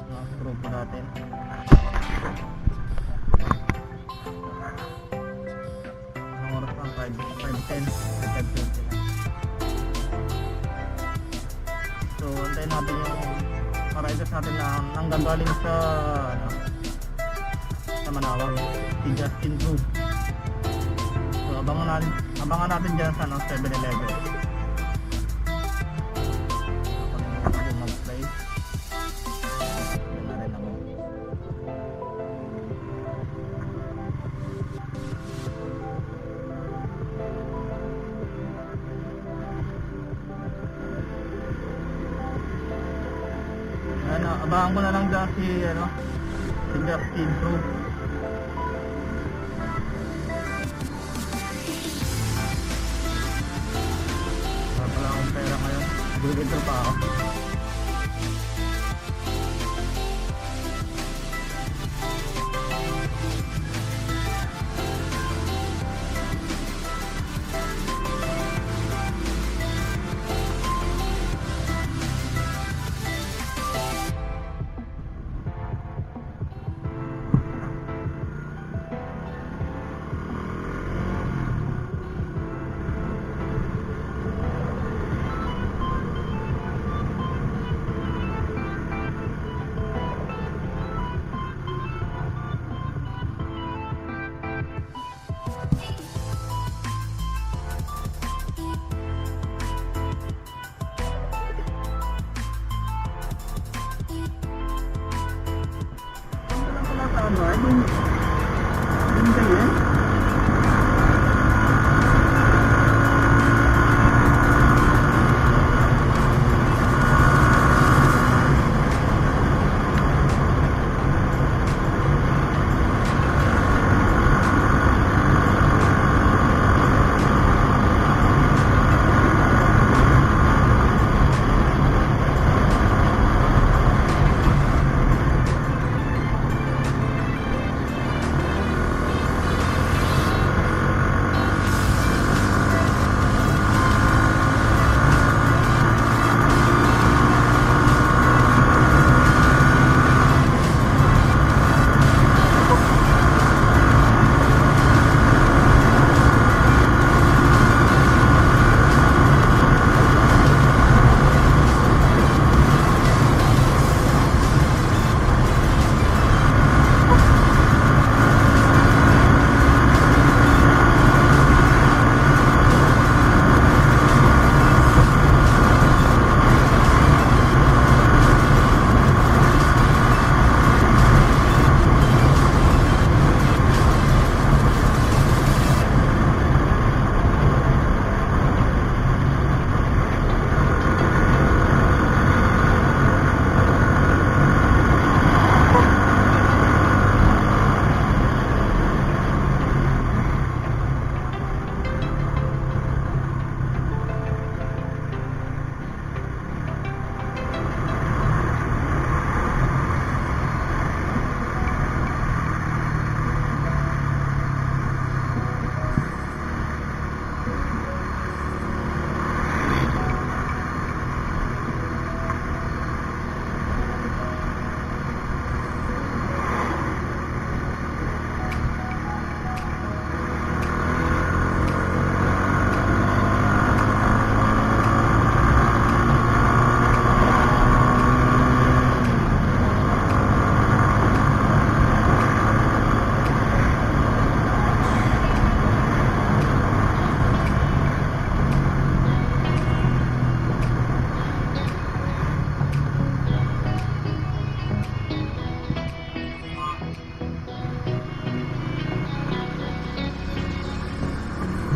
mga grupo natin. Anong oras lang? 5:10, 5:20 na. So antayin natin yung riders natin na nanggagaling sa sa Manawag, si Justin Cruz. So abangan natin dyan sa 7-Eleven. Mag-play yun na rin ako. Abangan ko na lang dyan si Justin Cruz. Wala akong pera ngayon, dito pa ako.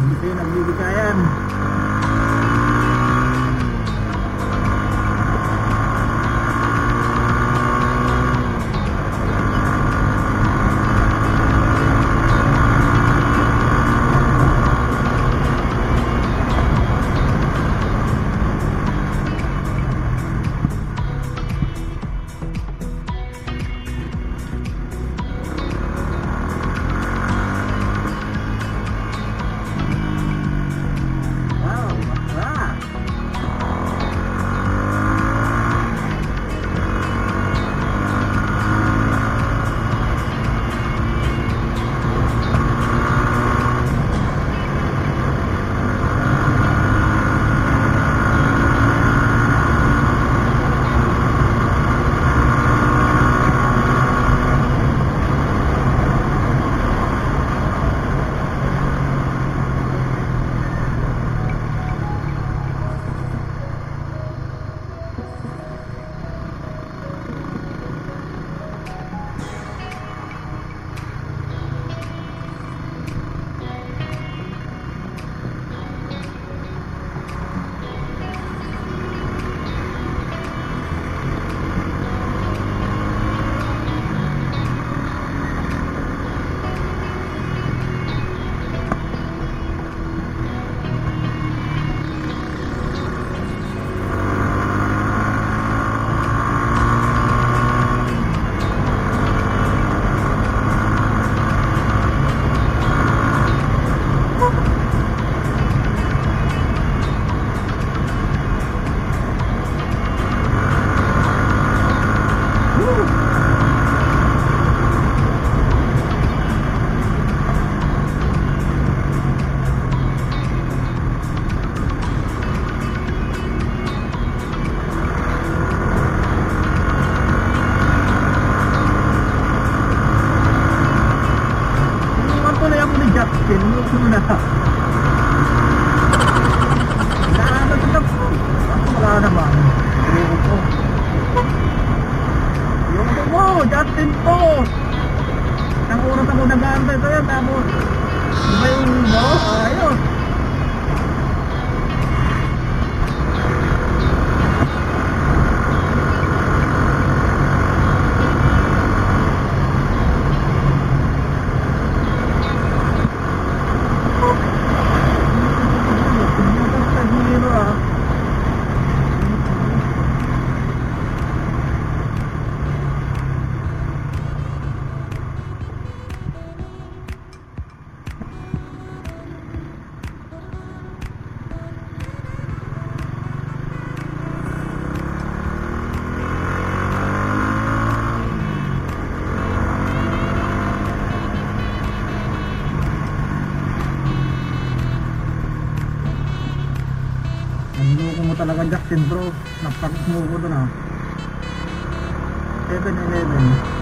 Hindi nagbibigayan. muna. Nakakatagap po. Wala naman. Ewan ko. Yung ito mo, Justin po. Ang oras ako nag-aantay sa'yo, tapos iba yung mo, ayos. Nandoko mo talaga, Justin bro. Napark mo ko doon ah. 7-Eleven.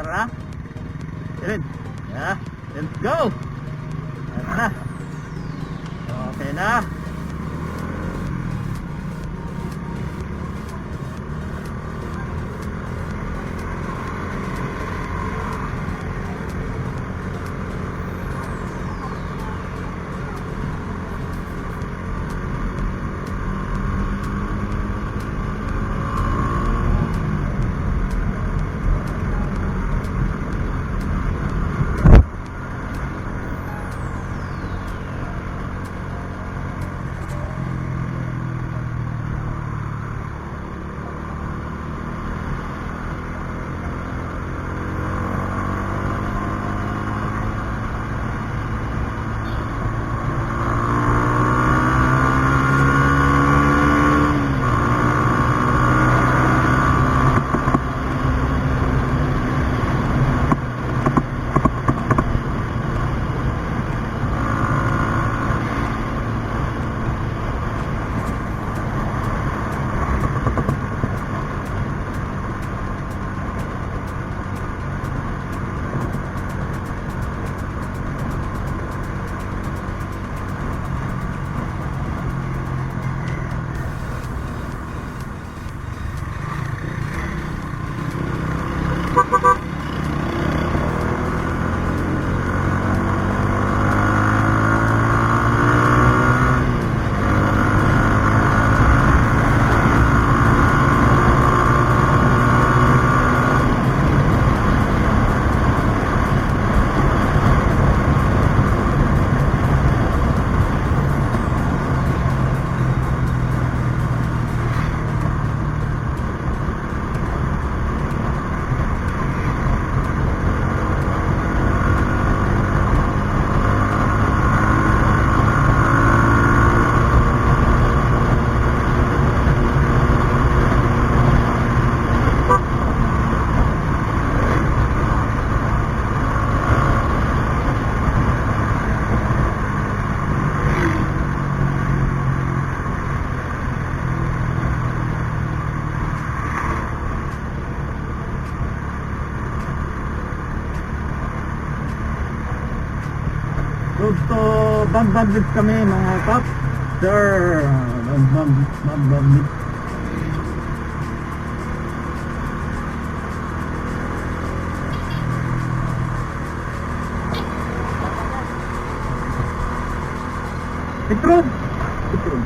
Tara. Yun. Yeah. Let's go. Tara. Okay na. Road to Bagbag Beach kami mga kaps. Sir, Bagbag Beach. Petron. Petron.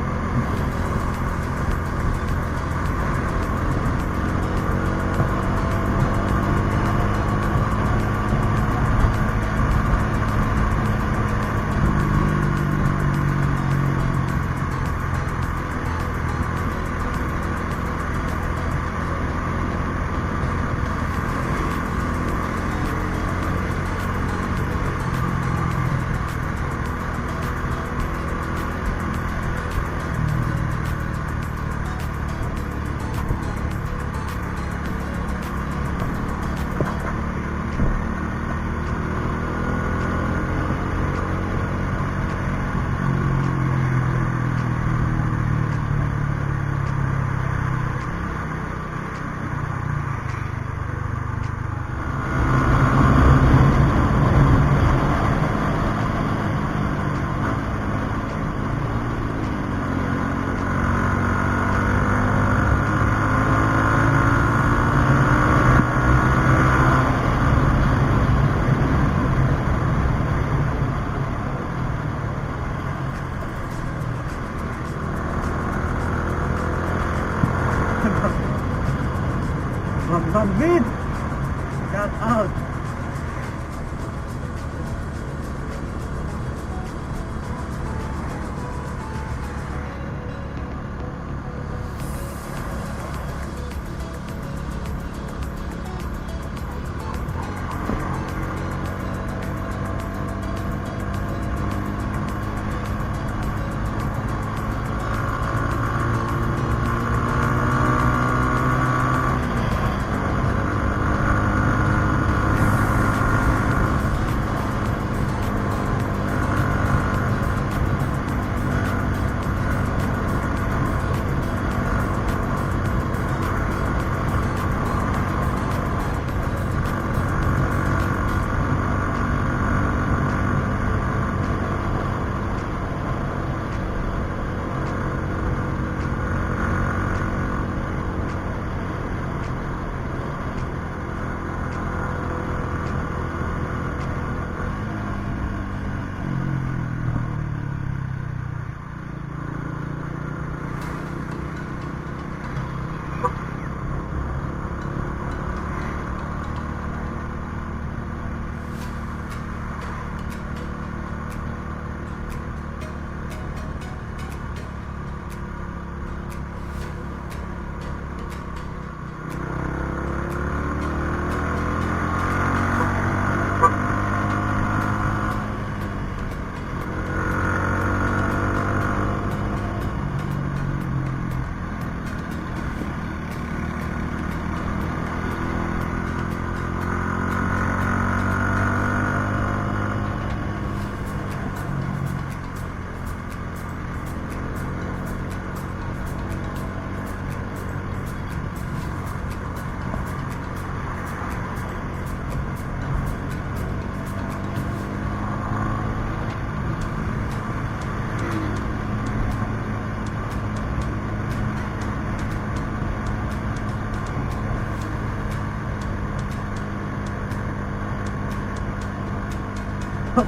Nice,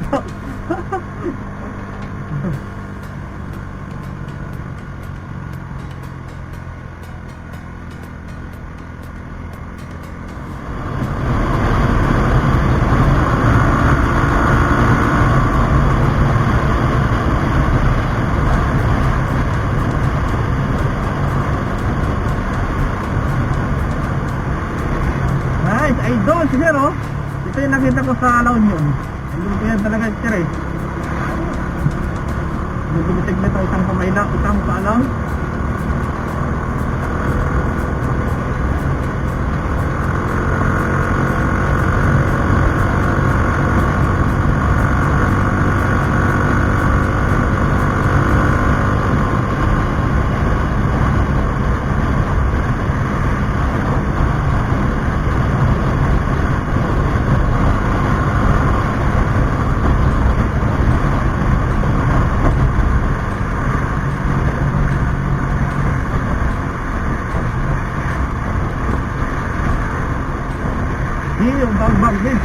ay doon si Sir, oh. Ito yung nakita ko sa La Union. Ayun ko yan talaga, Sir, eh. Bumitig na ito, isang pamayla, isang paalam. Yung bag din.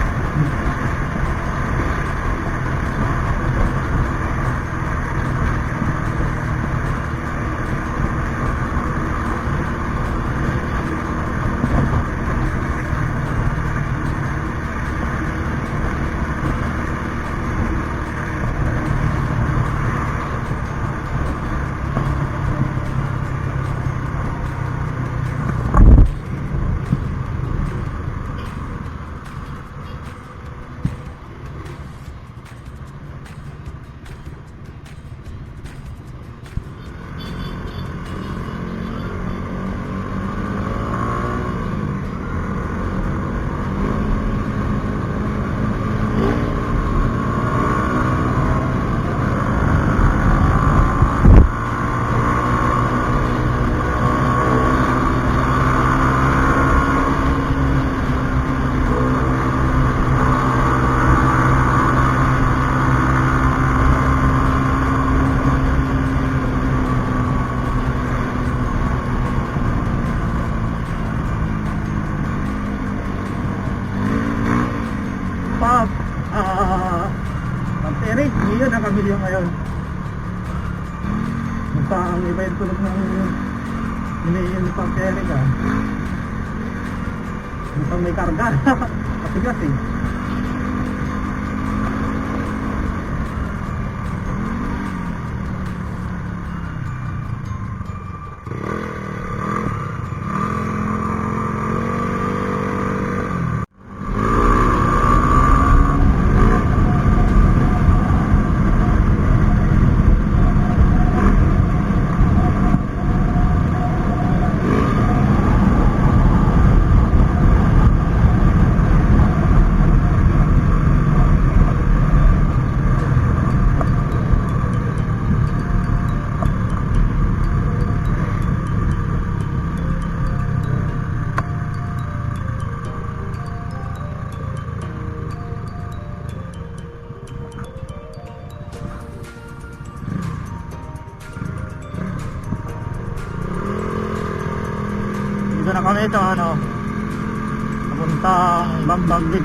Eric, yun nakabili yung ngayon. Basta ang iba yung tulog ng iniiyon ni Pang Eric, ah. Mukhang may karga. Patigas, eh. Dito na kami ito, ano, papuntang Bambagdig.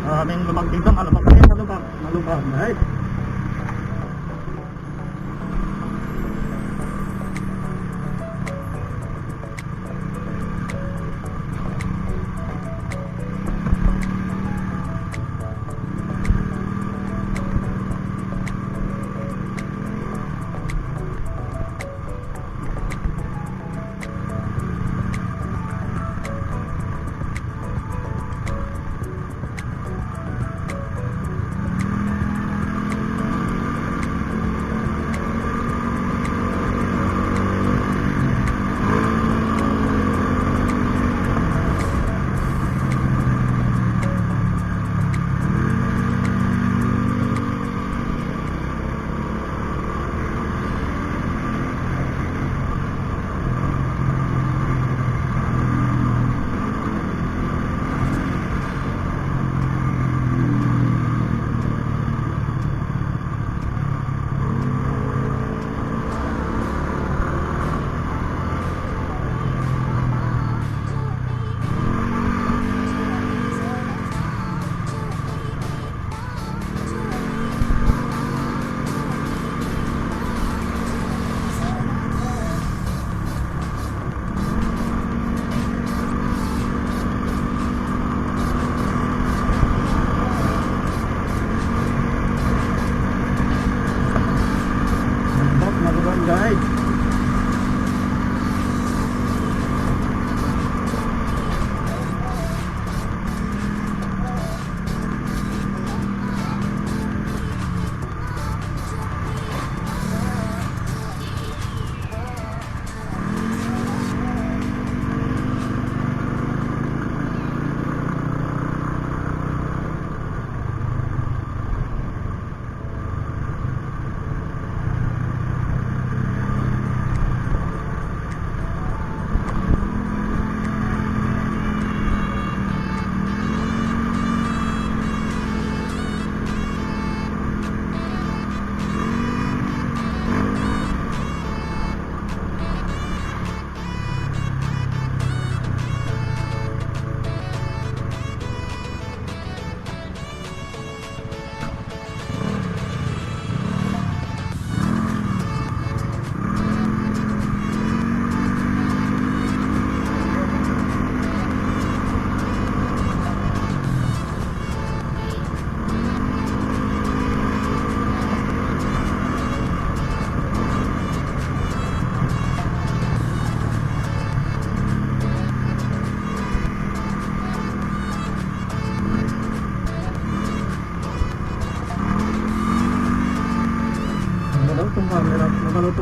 Maraming lumang dito, malubak pa rin, malubak, right?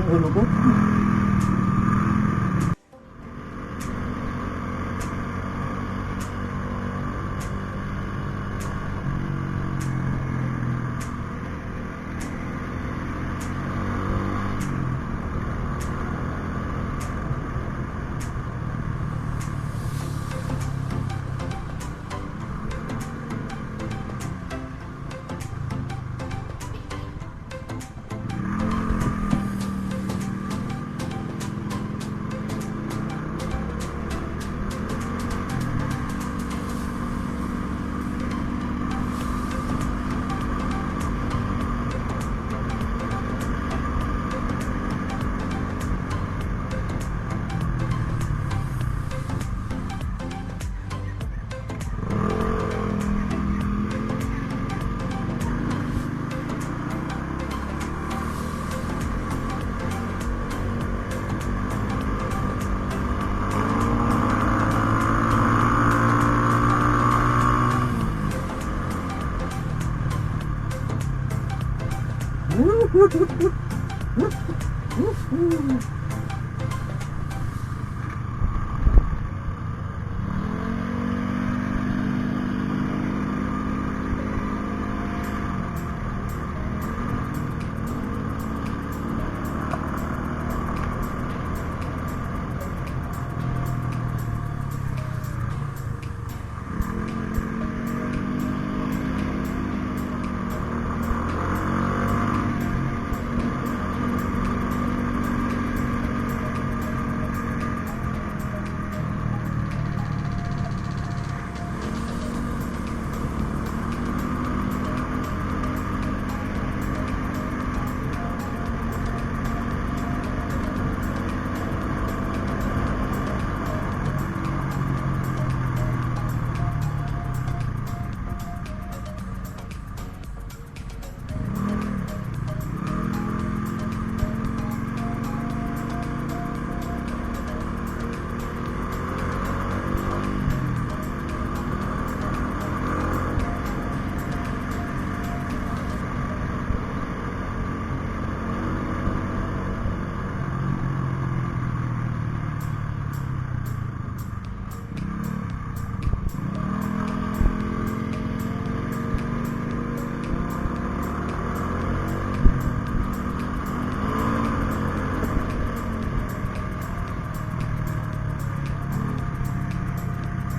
ulo ko.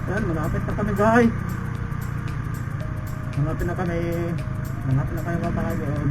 Yan, malapit na kami guys. Malapit na kami. Malapit na kayo mapakagod.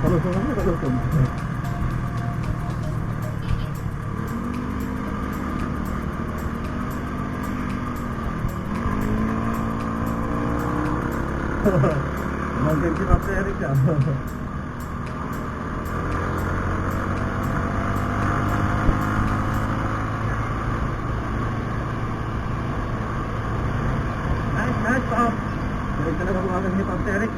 Kalusong na, kalusong. Mungkin kita terik ya. Nice, stop. Jadi talaga kung alam niyo Pang Terik.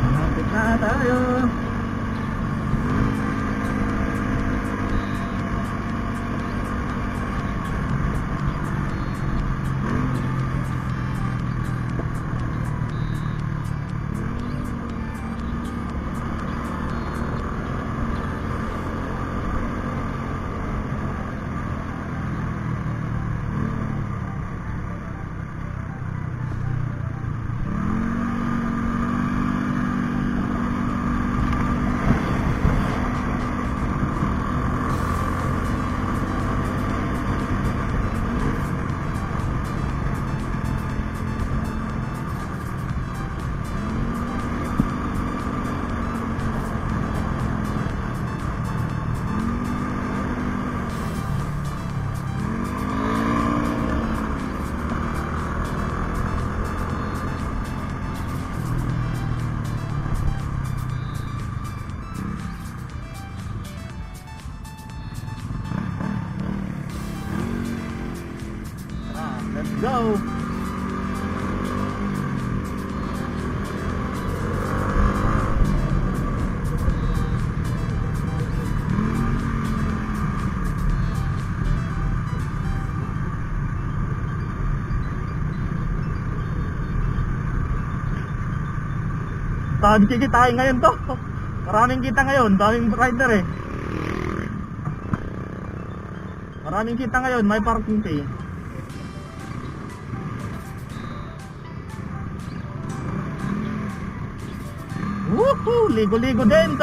Malapit na tayo. Let's go. Dami kikitain ngayon to. Maraming kita ngayon, daming rider eh. Maraming kita ngayon, may parking fee. Woohoo! Ligo-ligo din,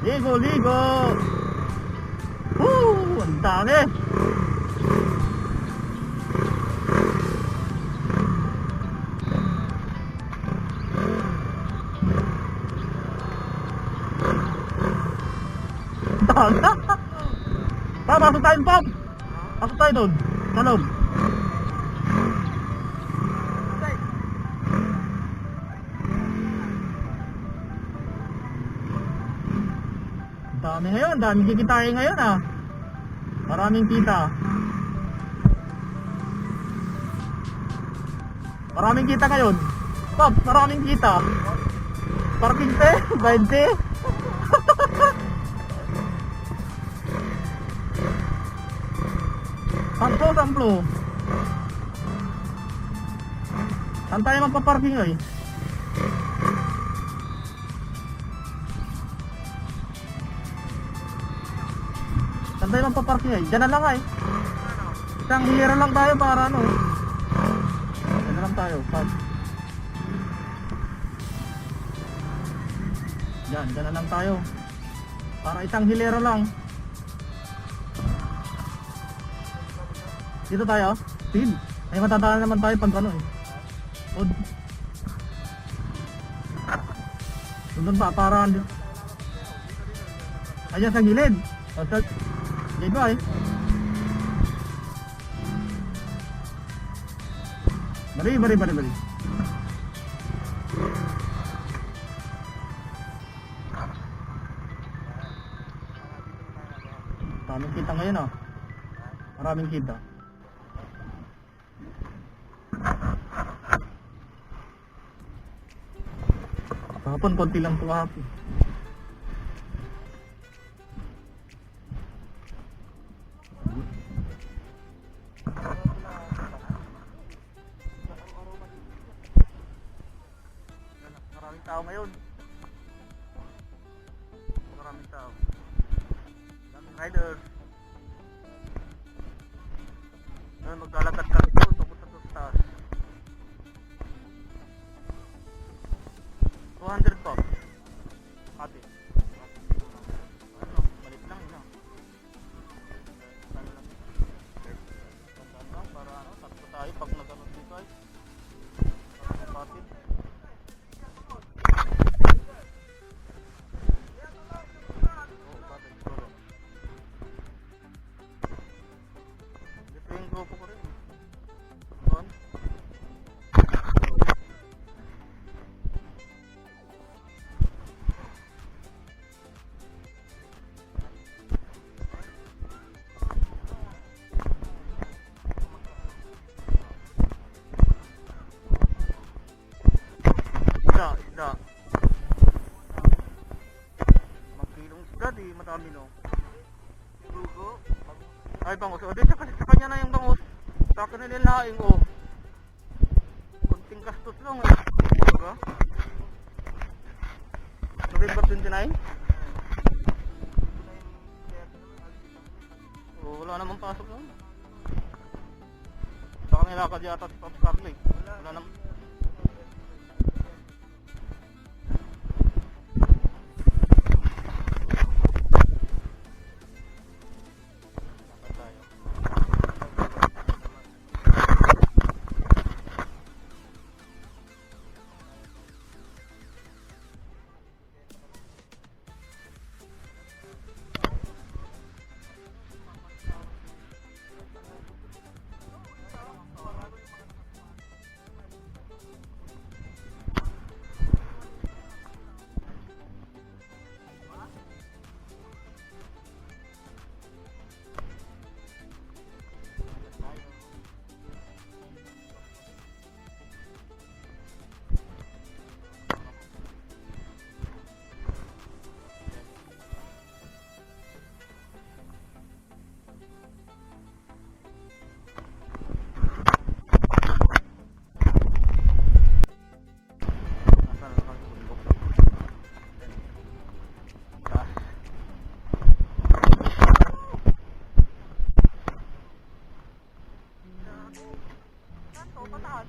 ligo-ligo. Woo! Ang dami. Pasok tayo, Pop! Pasok tayo doon, sa loob. Dami ngayon, dami kikitain ngayon ah. Maraming kita. Maraming kita ngayon. Pop, maraming kita. Parking fee, 20. Samplo. Saan tayo magpaparking eh? Saan tayo magpaparking eh? Diyan na lang eh. Isang hilera lang tayo para ano. Diyan na lang tayo. Diyan na lang tayo. Para isang hilera lang. Dito tayo, speed. May matatahan naman tayo pag ano eh. Doon pa, para ayan sa gilid. Dito eh. Bari. Maraming kita ngayon ah. Maraming kita. Kahapon, konti lang ito kahapon. Maraming tao ngayon. Maraming tao. Daming riders. Ngayon, maglalakad kami doon. Papunta sa taas. 200 po. Ate. Ano? Balik lang yun. Tandaan lang para ano, takbo tayo pag nagano'n dito ay. Kapatid. Oo, kapatid. Dito yung grupo ko rin. Doon. Isda. Magkilong isda, di madami no. Lugo. Ay, bangus. O, di sa kanya na yung bangus. Sa akin na nilaing, o. Kunting gastos lang, eh. Diba? November 29? O, wala namang pasok lang. Baka nilakad yata si Pops Carly. Wala namang. Kanto, pataas.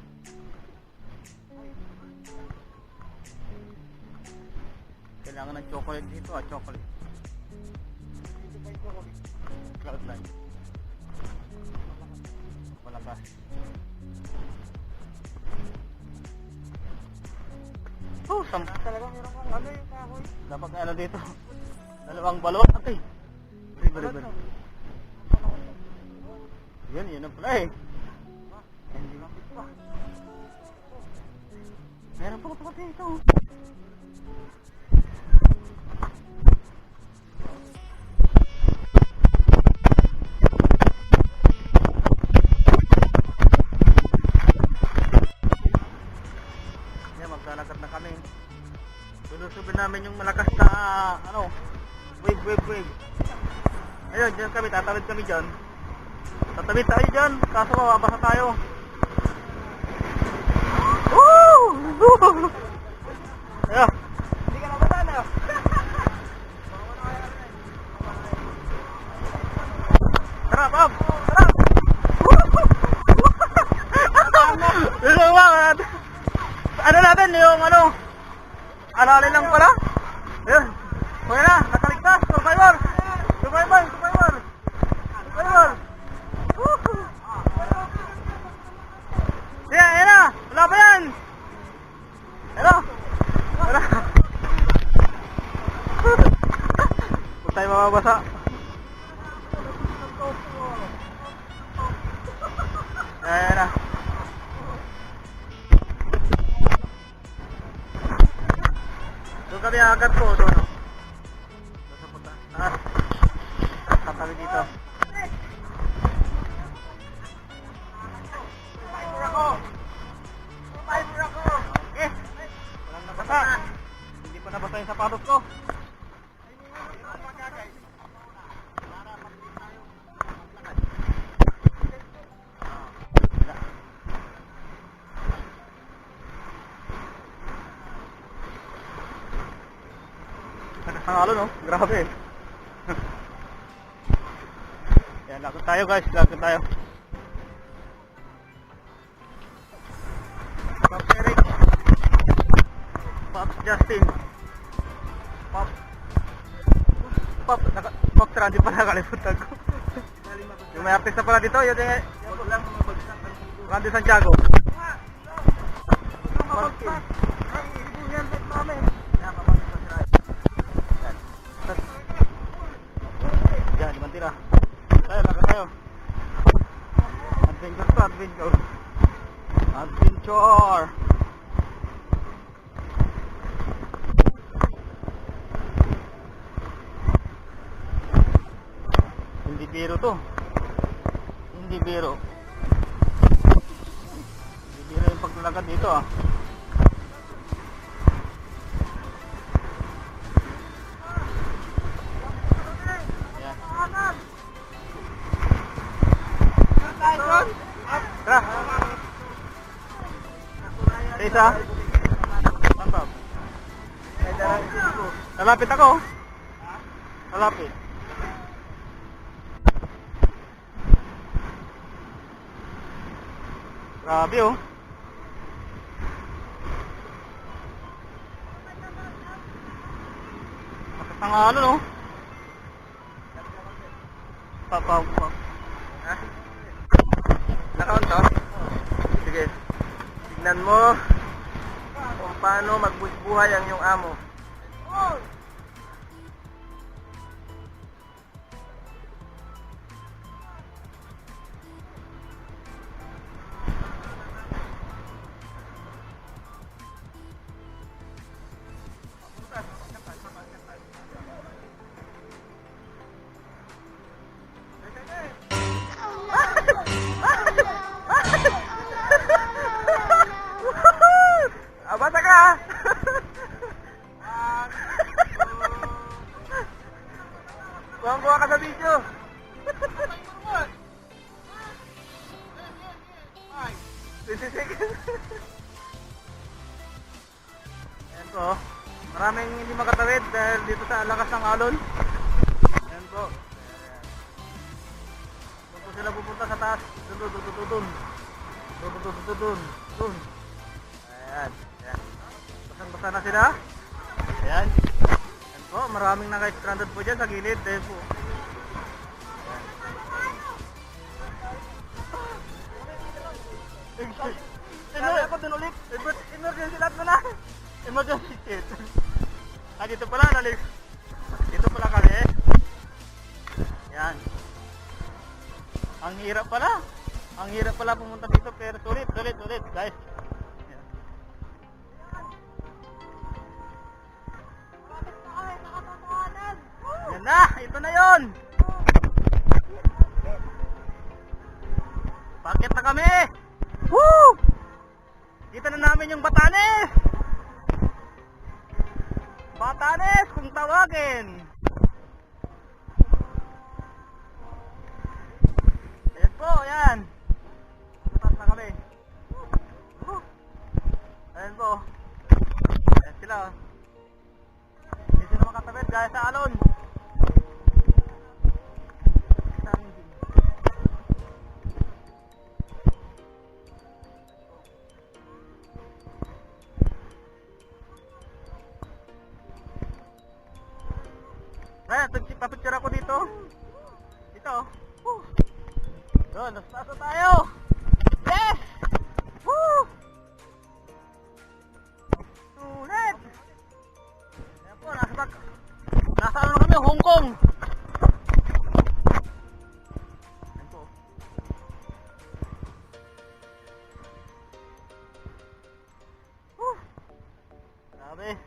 Kailangan ng chocolate dito chocolate. Dito pa yung chocolate. Cloud9. Malakas. Oh, talagang meron kong ano yung kahoy. Dapat ano dito. Dalawang balon. Atay. Bari. Yun ang pala eh. Hindi mapit pa. Meron pa ito dito. Maglalakad na kami. Sulusubin namin yung malakas na wave. Ayun, dyan kami, tatawid kami dyan. Tatawid tayo dyan, kaso mababasa tayo. Woo! Ayun. Hindi ka nabasa na. Tara, Bob! Tara! Woo! Ano natin yung alali lang pala. Ayun. Kaya na, nakaligtas. Survivor. Ayan na. Wala pa yan. Wala. Huwag tayo mababasa. Ayan na. Doon kami agad ko doon. Doon sa punta. Kami dito. Survivor ako. Okay. Walang nabasa. Hindi pa nabasa yung sapatos ko. Nakasangalo no? Grabe. Yan, lakad tayo guys, lakad tayo. Pops Eric, Pops Justin, Pops Randy pala, nakalimutan ko. Yung may artista pala dito, yun yung Randy Santiago. Yan, di mantira. Tayo, lakad tayo. Adventure. Hindi biro to. Hindi biro yung paglalakad dito ah. Tara. Isa. Mantap. Lalapit ako. Lalapit. Grabe oh. Nakatangalo no. Papaw. Ha? Nakaon to? Sige. Tignan mo kung paano magbuhay ang iyong amo. Basta ka! Kuha ka sa video! Ayan po, maraming hindi makatawid dahil dito sa lakas ng alon. Ayan po. Doon po sila pupunta sa taas. Dun. Ayan. Ayan. Basang-basa na sila. Ayan. Ayan po, maraming naka-stranded po dyan sa gilid. Ayan po. Kaya ako dun ulit. Emergency lahat mo na. Emergency shit. Dito pala, nalis. Dito pala kami. Yan. Ang hirap pala. Ang hirap pala pumunta dito, pero sulit, guys. Yan. Yan na, ito na yon. Bakit na kami? Woo! Kita na namin yung Batanes. Batanes kung tawagin. Ayan po, ayan. Tatas na kami. Ayan po. Ayan sila. Hindi sila makatawid gaya sa alon. Ayan, papicture ako dito. Dito. Doon, nasa tayo. Yes! Woo! Sulit! Ayan po, nasa ano kami, Hong Kong. Ayan po. Woo! Grabe.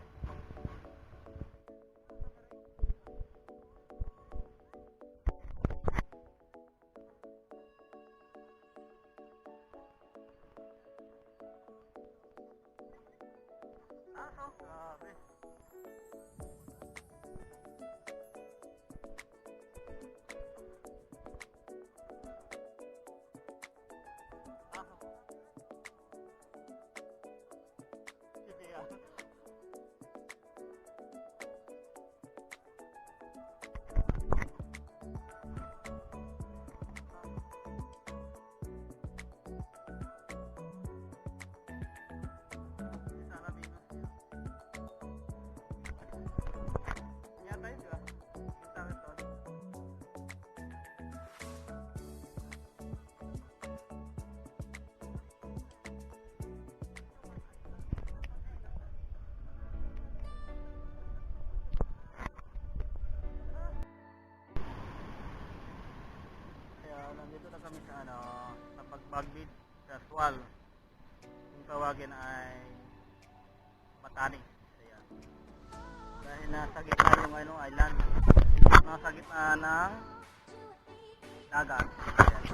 Grabe. Sige ah. Nandito na kami sa sa Pagbagbid sa Sual. Kung tawagin ay Batanes. Ayan. Dahil nasa gitna yung island. Nasa gitna ng dagat. Ayan.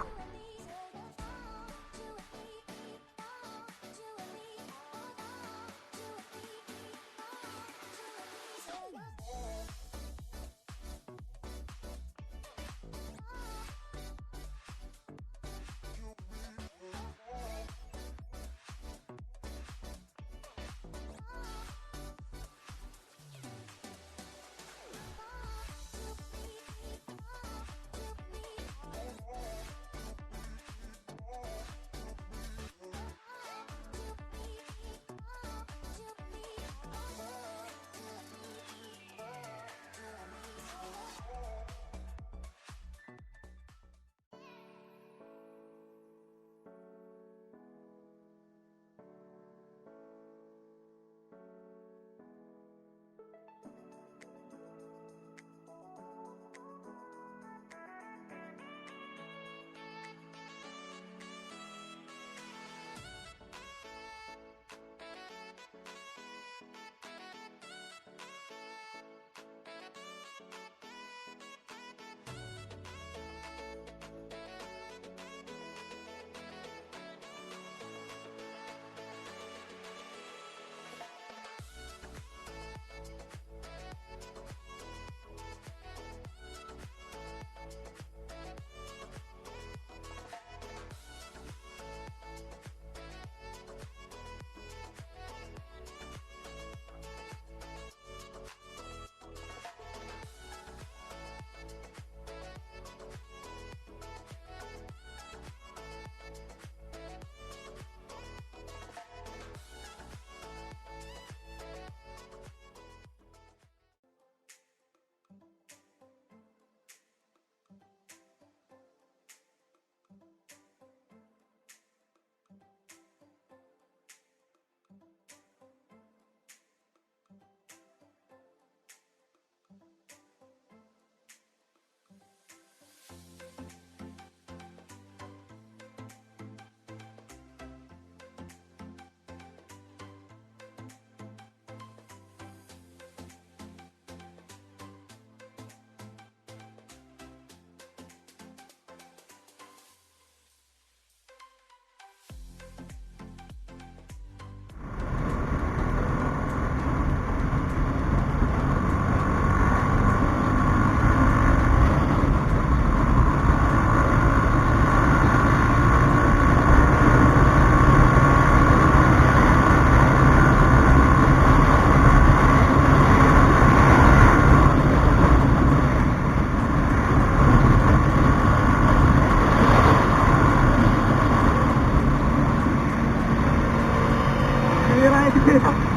Bira ito.